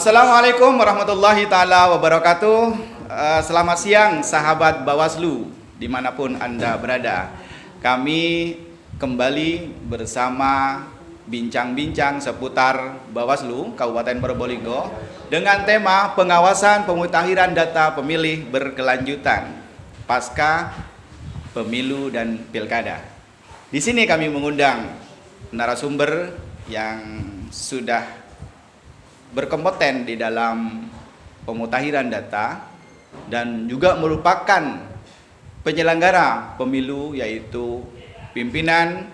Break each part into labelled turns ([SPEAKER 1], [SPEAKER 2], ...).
[SPEAKER 1] Assalamualaikum warahmatullahi taala wabarakatuh. Selamat siang sahabat Bawaslu dimanapun Anda berada. Kami kembali bersama bincang-bincang seputar Bawaslu Kabupaten Probolinggo dengan tema pengawasan pemutahiran data pemilih berkelanjutan pasca pemilu dan pilkada. Di sini kami mengundang narasumber yang sudah berkompeten di dalam pemutahiran data dan juga merupakan penyelenggara pemilu, yaitu pimpinan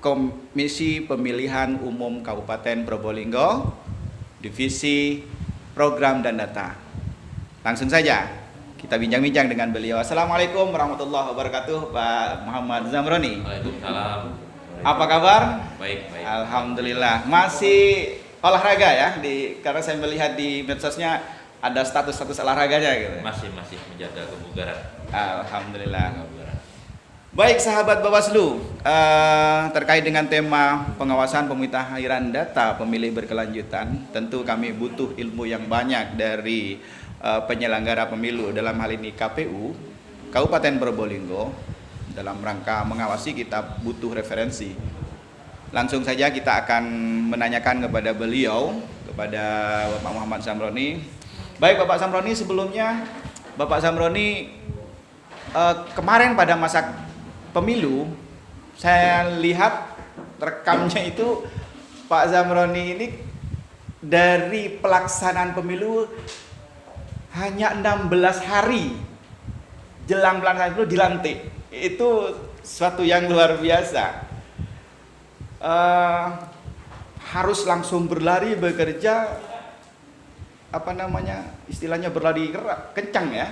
[SPEAKER 1] Komisi Pemilihan Umum Kabupaten Probolinggo, Divisi Program dan Data. Langsung saja kita bincang-bincang dengan beliau. Assalamualaikum warahmatullahi wabarakatuh, Pak Muhammad Zamroni.
[SPEAKER 2] Waalaikumsalam.
[SPEAKER 1] Apa kabar?
[SPEAKER 2] Baik.
[SPEAKER 1] Alhamdulillah. Masih olahraga ya, karena saya melihat di medsosnya ada status olahraganya gitu.
[SPEAKER 2] Masih menjaga kebugaran.
[SPEAKER 1] Alhamdulillah. Baik sahabat Bawaslu, terkait dengan tema pengawasan pemutahiran data pemilih berkelanjutan, tentu kami butuh ilmu yang banyak dari penyelenggara pemilu, dalam hal ini KPU Kabupaten Probolinggo. Dalam rangka mengawasi kita butuh referensi. Langsung saja kita akan menanyakan kepada beliau, kepada Bapak Muhammad Zamroni. Baik Bapak Zamroni, sebelumnya Bapak Zamroni kemarin pada masa pemilu, saya lihat rekamnya itu Pak Zamroni ini dari pelaksanaan pemilu hanya 16 hari jelang pelaksanaan pemilu dilantik. Itu suatu yang luar biasa. Harus langsung berlari bekerja, istilahnya berlari kencang ya.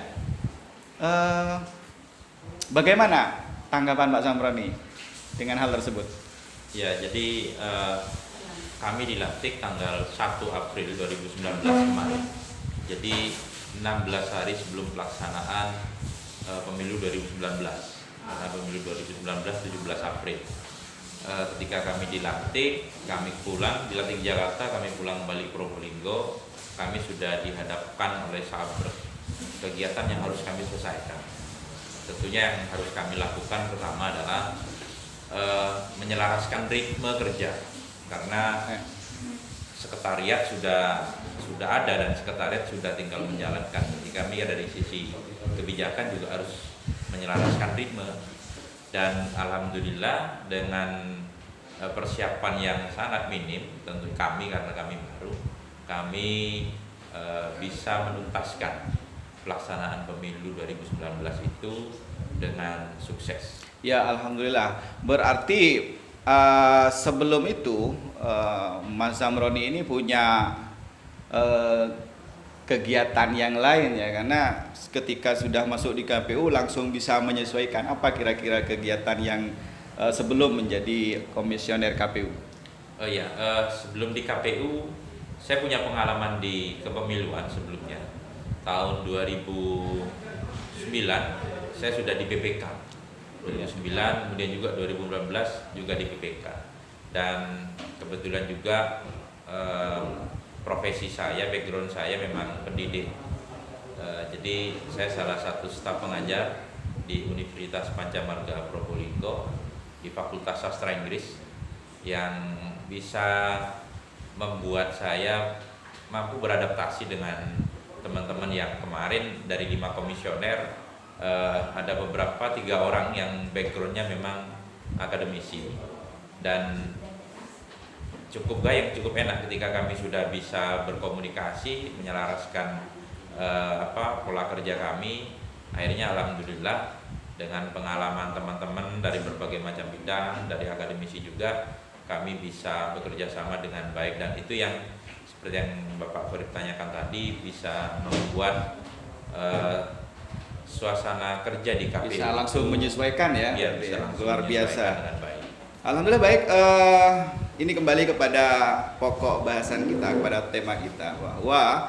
[SPEAKER 1] Bagaimana tanggapan Pak Zamroni dengan hal tersebut?
[SPEAKER 2] Ya, jadi kami dilantik tanggal 1 April 2019 kemarin. Jadi 16 hari sebelum pelaksanaan pemilu 2019. Karena pemilu 2019 17 April. Ketika kami dilantik di Jakarta, kami pulang balik Probolinggo, kami sudah dihadapkan oleh sahabat kegiatan yang harus kami selesaikan. Tentunya yang harus kami lakukan pertama adalah menyelaraskan ritme kerja, karena sekretariat sudah ada dan sekretariat sudah tinggal menjalankan. Jadi kami dari sisi kebijakan juga harus menyelaraskan ritme. Dan alhamdulillah dengan persiapan yang sangat minim, tentu kami karena kami baru, kami bisa menuntaskan pelaksanaan pemilu 2019 itu dengan sukses.
[SPEAKER 1] Ya, alhamdulillah. Berarti sebelum itu Mas Zamroni ini punya kegiatan yang lain ya, karena ketika sudah masuk di KPU langsung bisa menyesuaikan. Apa kira-kira kegiatan yang sebelum menjadi komisioner KPU?
[SPEAKER 2] Oh iya, sebelum di KPU saya punya pengalaman di kepemiluan sebelumnya. Tahun 2009 saya sudah di PPK. 2009 kemudian juga 2019 juga di PPK. Dan kebetulan juga profesi saya, background saya memang pendidik. Jadi saya salah satu staf pengajar di Universitas Pancamarga Probolinggo di Fakultas Sastra Inggris, yang bisa membuat saya mampu beradaptasi dengan teman-teman yang kemarin dari 5 komisioner. Ada beberapa 3 orang yang backgroundnya memang akademisi, dan cukup enak ketika kami sudah bisa berkomunikasi, menyelaraskan pola kerja kami. Akhirnya alhamdulillah dengan pengalaman teman-teman dari berbagai macam bidang, dari akademisi juga, kami bisa bekerja sama dengan baik. Dan itu yang seperti yang Bapak Farid tanyakan tadi, bisa membuat suasana kerja di KPU
[SPEAKER 1] bisa langsung menyesuaikan ya.
[SPEAKER 2] Iya, bisa langsung
[SPEAKER 1] luar biasa
[SPEAKER 2] dengan baik.
[SPEAKER 1] Alhamdulillah. Baik, ini kembali kepada pokok bahasan kita, kepada tema kita, bahwa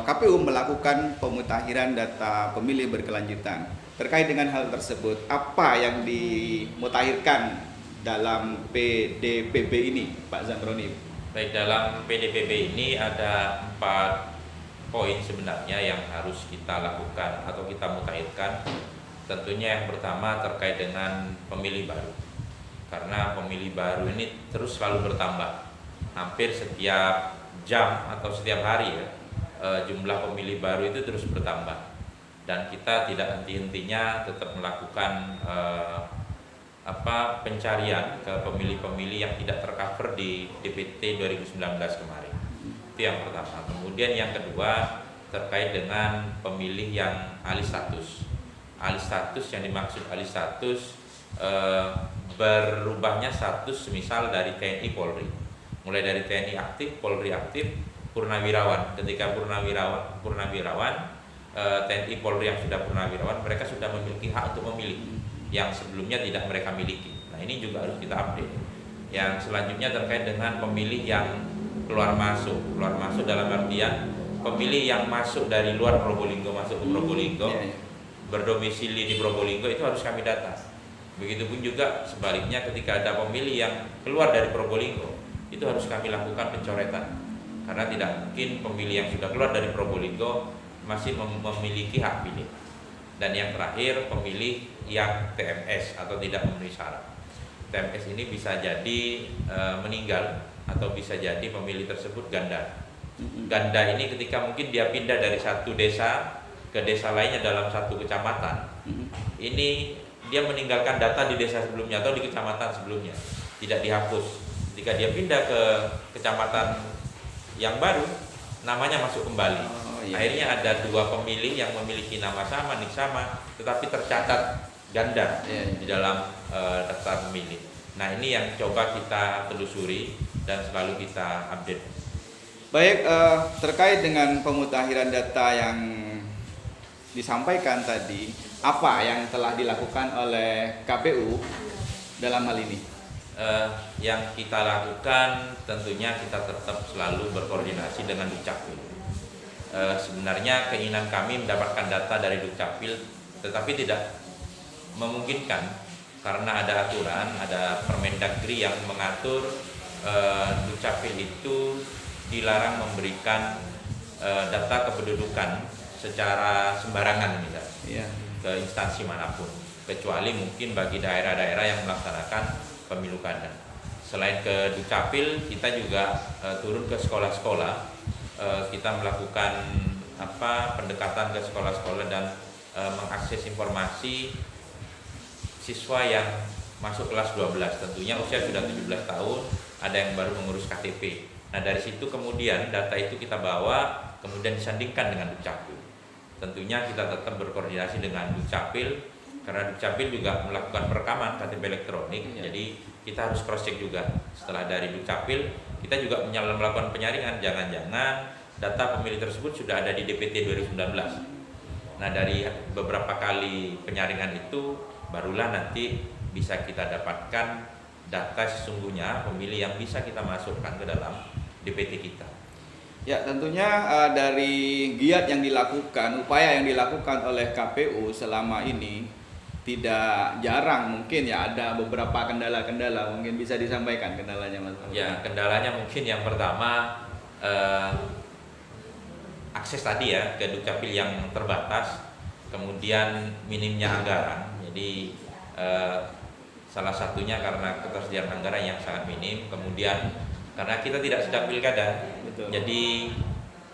[SPEAKER 1] KPU melakukan pemutakhiran data pemilih berkelanjutan. Terkait dengan hal tersebut, apa yang dimutakhirkan dalam PDPB ini, Pak Zamroni?
[SPEAKER 2] Baik, dalam PDPB ini ada 4 poin sebenarnya yang harus kita lakukan atau kita mutakhirkan. Tentunya yang pertama terkait dengan pemilih baru. Karena pemilih baru ini terus selalu bertambah. Hampir setiap jam atau setiap hari ya, jumlah pemilih baru itu terus bertambah. Dan kita tidak henti-hentinya tetap melakukan pencarian ke pemilih-pemilih yang tidak tercover di DPT 2019 kemarin. Itu yang pertama. Kemudian yang kedua terkait dengan pemilih yang alih status. Alih status, yang dimaksud alih status berubahnya status semisal dari TNI Polri. Mulai dari TNI aktif, Polri aktif, purnawirawan. Ketika purnawirawan TNI Polri yang sudah purnawirawan, mereka sudah memiliki hak untuk memilih yang sebelumnya tidak mereka miliki. Nah, ini juga harus kita update. Yang selanjutnya terkait dengan pemilih yang keluar masuk dalam artian pemilih yang masuk dari luar Probolinggo masuk ke Probolinggo, berdomisili di Probolinggo, itu harus kami data. Begitupun juga sebaliknya ketika ada pemilih yang keluar dari Probolinggo, itu harus kami lakukan pencoretan. Karena tidak mungkin pemilih yang sudah keluar dari Probolinggo masih memiliki hak pilih. Dan yang terakhir, pemilih yang TMS atau tidak memenuhi syarat. TMS ini bisa jadi meninggal atau bisa jadi pemilih tersebut ganda. Ganda ini ketika mungkin dia pindah dari satu desa ke desa lainnya dalam satu kecamatan, ini dia meninggalkan data di desa sebelumnya atau di kecamatan sebelumnya, tidak dihapus. Ketika dia pindah ke kecamatan yang baru, namanya masuk kembali. Akhirnya ada 2 pemilih yang memiliki nama sama, nik sama, tetapi tercatat ganda di dalam daftar pemilih. Nah, ini yang coba kita telusuri dan selalu kita update.
[SPEAKER 1] Baik, terkait dengan pemutakhiran data yang disampaikan tadi, apa yang telah dilakukan oleh KPU dalam hal ini?
[SPEAKER 2] Yang kita lakukan tentunya kita tetap selalu berkoordinasi dengan Dukcapil. Sebenarnya keinginan kami mendapatkan data dari Dukcapil, tetapi tidak memungkinkan karena ada aturan, ada Permendagri yang mengatur Dukcapil itu dilarang memberikan data kependudukan secara sembarangan misalnya ke instansi manapun, kecuali mungkin bagi daerah-daerah yang melaksanakan pemilu kada. Selain ke Dukcapil, kita juga turun ke sekolah-sekolah, kita melakukan pendekatan ke sekolah-sekolah dan mengakses informasi siswa yang masuk kelas 12. Tentunya usia sudah 17 tahun, ada yang baru mengurus KTP. Nah, dari situ kemudian data itu kita bawa, kemudian disandingkan dengan Dukcapil. Tentunya kita tetap berkoordinasi dengan Dukcapil, karena Dukcapil juga melakukan perekaman KTP elektronik, jadi kita harus cross check juga. Setelah dari Dukcapil, kita juga melakukan penyaringan, jangan-jangan data pemilih tersebut sudah ada di DPT 2019. Nah, dari beberapa kali penyaringan itu barulah nanti bisa kita dapatkan data sesungguhnya pemilih yang bisa kita masukkan ke dalam DPT kita.
[SPEAKER 1] Ya, tentunya dari giat yang dilakukan, upaya yang dilakukan oleh KPU selama ini tidak jarang mungkin ya ada beberapa kendala-kendala, mungkin bisa disampaikan kendalanya, Mas.
[SPEAKER 2] Ya, kendalanya mungkin yang pertama akses tadi ya ke Dukcapil yang terbatas, kemudian minimnya anggaran. Jadi salah satunya karena ketersediaan anggaran yang sangat minim, kemudian karena kita tidak sedang pilkada.
[SPEAKER 1] Betul.
[SPEAKER 2] Jadi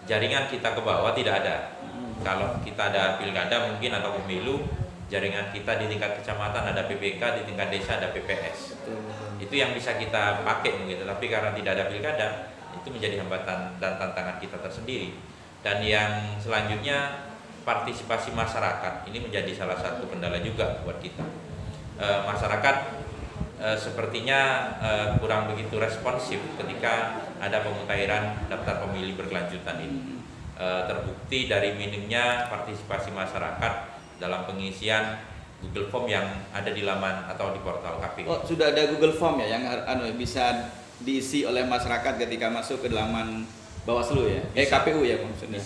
[SPEAKER 2] jaringan kita ke bawah tidak ada. Kalau kita ada pilkada mungkin atau pemilu, jaringan kita di tingkat kecamatan ada PPK, di tingkat desa ada PPS.
[SPEAKER 1] Betul.
[SPEAKER 2] Itu yang bisa kita pakai mungkin, tapi karena tidak ada pilkada, itu menjadi hambatan dan tantangan kita tersendiri. Dan yang selanjutnya partisipasi masyarakat ini menjadi salah satu kendala juga buat kita. Masyarakat sepertinya kurang begitu responsif ketika ada pemutakhiran daftar pemilih berkelanjutan ini. Terbukti dari minimnya partisipasi masyarakat dalam pengisian Google Form yang ada di laman atau di portal KPU.
[SPEAKER 1] Oh, sudah ada Google Form ya yang bisa diisi oleh masyarakat ketika masuk ke laman Bawaslu ya? KPU ya maksudnya?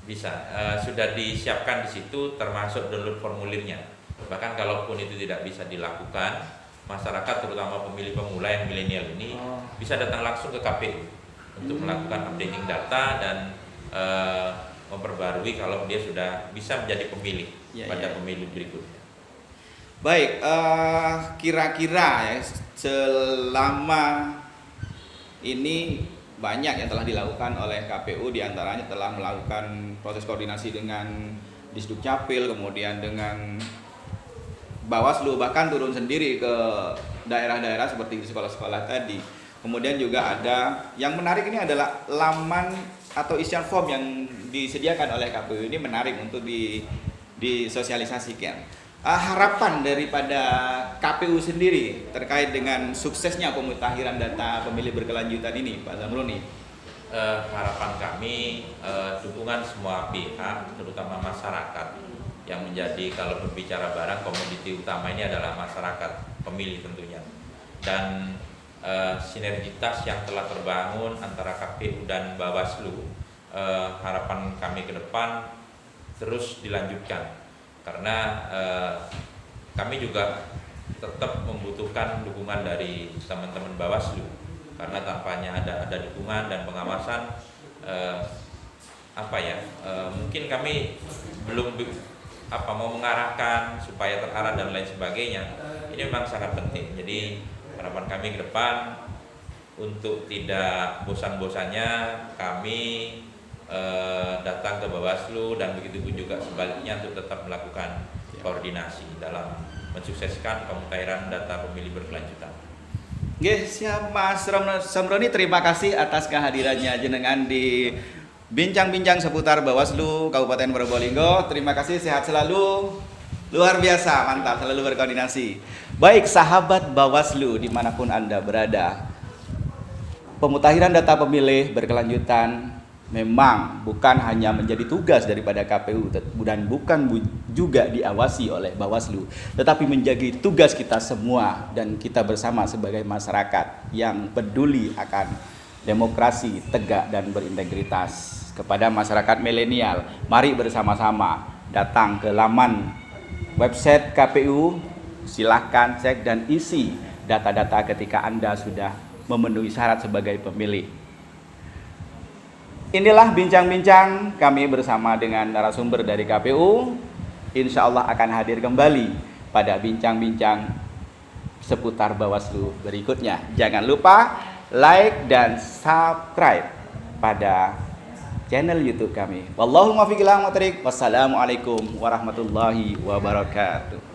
[SPEAKER 1] Bisa. Sudah disiapkan di situ termasuk download formulirnya. Bahkan kalaupun itu tidak bisa dilakukan,
[SPEAKER 2] masyarakat terutama pemilih pemula yang milenial ini bisa datang langsung ke KPU untuk melakukan updating data dan memperbarui kalau dia sudah bisa menjadi pemilih pada pemilu berikutnya.
[SPEAKER 1] Baik, kira-kira ya selama ini banyak yang telah dilakukan oleh KPU, diantaranya telah melakukan proses koordinasi dengan Disduk Capil, kemudian dengan Bawaslu, bahkan turun sendiri ke daerah-daerah seperti di sekolah-sekolah tadi. Kemudian juga ada yang menarik ini adalah laman atau isian form yang disediakan oleh KPU ini menarik untuk disosialisasikan. Harapan daripada KPU sendiri terkait dengan suksesnya pemutakhiran data pemilih berkelanjutan ini, Pak Zamroni.
[SPEAKER 2] Harapan kami dukungan semua pihak, terutama masyarakat yang menjadi, kalau berbicara barang, komoditi utama ini adalah masyarakat pemilih tentunya, dan sinergitas yang telah terbangun antara KPU dan Bawaslu, harapan kami ke depan terus dilanjutkan, karena kami juga tetap membutuhkan dukungan dari teman-teman Bawaslu, karena tanpanya ada dukungan dan pengawasan, mungkin kami belum mau mengarahkan supaya terarah dan lain sebagainya. Ini memang sangat penting. Jadi harapan kami ke depan untuk tidak bosan-bosannya kami datang ke Bawaslu, dan begitu pun juga sebaliknya untuk tetap melakukan koordinasi dalam mensukseskan pemutakhiran data pemilih berkelanjutan.
[SPEAKER 1] Oke, siap Mas Zamroni, terima kasih atas kehadirannya jenengan di bincang-bincang seputar Bawaslu Kabupaten Probolinggo. Terima kasih, sehat selalu. Luar biasa, mantap, selalu berkoordinasi. Baik sahabat Bawaslu dimanapun Anda berada, pemutakhiran data pemilih berkelanjutan memang bukan hanya menjadi tugas daripada KPU dan bukan juga diawasi oleh Bawaslu, tetapi menjadi tugas kita semua dan kita bersama sebagai masyarakat yang peduli akan demokrasi tegak dan berintegritas. Kepada masyarakat milenial, mari bersama-sama datang ke laman website KPU, silahkan cek dan isi data-data ketika Anda sudah memenuhi syarat sebagai pemilih. Inilah bincang-bincang kami bersama dengan narasumber dari KPU. Insya Allah akan hadir kembali pada bincang-bincang seputar Bawaslu berikutnya. Jangan lupa like dan subscribe pada channel YouTube kami. Wallahul muwaffiq ila aqwamit thoriq. Wassalamualaikum warahmatullahi wabarakatuh.